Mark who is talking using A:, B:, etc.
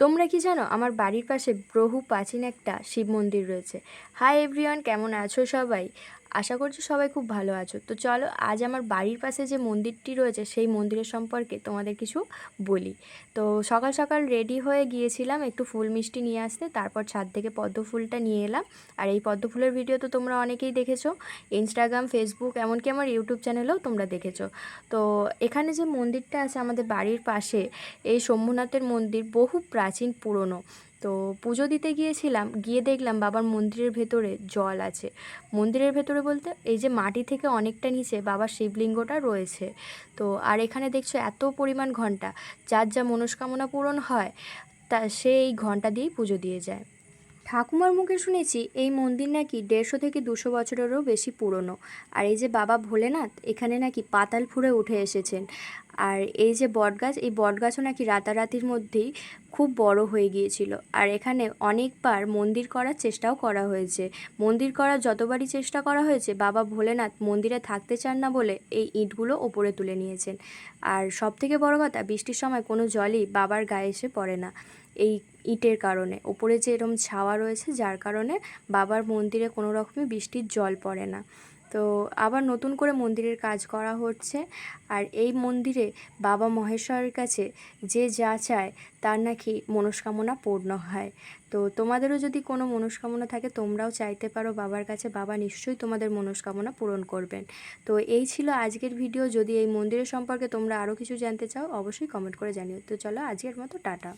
A: তোমরা কি জানো আমার বাড়ির পাশে বহু প্রাচীন একটা শিব মন্দির রয়েছে। হাই এভরিওয়ান, কেমন আছো সবাই? আশা করছি সবাই খুব ভালো আছো। তো চলো আজ আমার বাড়ির পাশে যে মন্দিরটি রয়েছে সেই মন্দিরের সম্পর্কে তোমাদের কিছু বলি। তো সকাল সকাল রেডি হয়ে গিয়েছিলাম একটু ফুল মিষ্টি নিয়ে আসতে, তারপর ছাদ থেকে পদ্ম ফুলটা নিয়ে এলাম। আর এই পদ্ম ফুলের ভিডিও তো তোমরা অনেকেই দেখেছো, ইনস্টাগ্রাম, ফেসবুক, এমনকি আমার ইউটিউব চ্যানেলেও তোমরা দেখেছো। তো এখানে যে মন্দিরটা আছে আমাদের বাড়ির পাশে, এই শম্ভুনাথের মন্দির বহু প্রাচীন পুরনো। তো পুজো দিতে গিয়েছিলাম, গিয়ে দেখলাম বাবার মন্দিরের ভেতরে জল আছে। মন্দিরের ভেতরে বলতে এই যে মাটি থেকে অনেকটা নিচে বাবার শিবলিঙ্গটা রয়েছে। তো আর এখানে দেখছো এত পরিমাণ ঘন্টা, যার যা মনস্কামনা পূরণ হয় তা সে এই ঘন্টা দিয়েই পুজো দিয়ে যায়। ঠাকুমার মুখে শুনেছি এই মন্দির নাকি 150 থেকে 200 বছরেরও বেশি পুরনো। আর এই যে বাবা ভোলেনাথ এখানে নাকি পাতাল ফুঁড়ে উঠে এসেছেন। আর এই যে বটগাছ, এই বটগাছও নাকি রাতারাতির মধ্যেই খুব বড় হয়ে গিয়েছিল। আর এখানে অনেকবার মন্দির করার চেষ্টাও করা হয়েছে। মন্দির করার যতবারই চেষ্টা করা হয়েছে বাবা ভোলেনাথ মন্দিরে থাকতে চান না বলে এই ইঁটগুলো ওপরে তুলে নিয়েছেন। আর সবথেকে বড় কথা, বৃষ্টির সময় কোনো জলই বাবার গায়ে এসে পড়ে না এই ইটের কারণে। ওপরে যে এরম ছাওয়া রয়েছে যার কারণে বাবার মন্দিরে কোনো রকমই বৃষ্টির জল পড়ে না। তো আবার নতুন করে মন্দিরের কাজ করা হচ্ছে। আর এই মন্দিরে বাবা মহেশ্বরের কাছে যে যা চায় তার নাকি মনস্কামনা পূর্ণ হয়। তো তোমাদেরও যদি কোনো মনস্কামনা থাকে তোমরাও চাইতে পারো বাবার কাছে, বাবা নিশ্চয়ই তোমাদের মনস্কামনা পূরণ করবেন। তো এই ছিল আজকের ভিডিও। যদি এই মন্দিরের সম্পর্কে তোমরা আরও কিছু জানতে চাও অবশ্যই কমেন্ট করে জানিও। তো চলো আজকের মতো টাটা।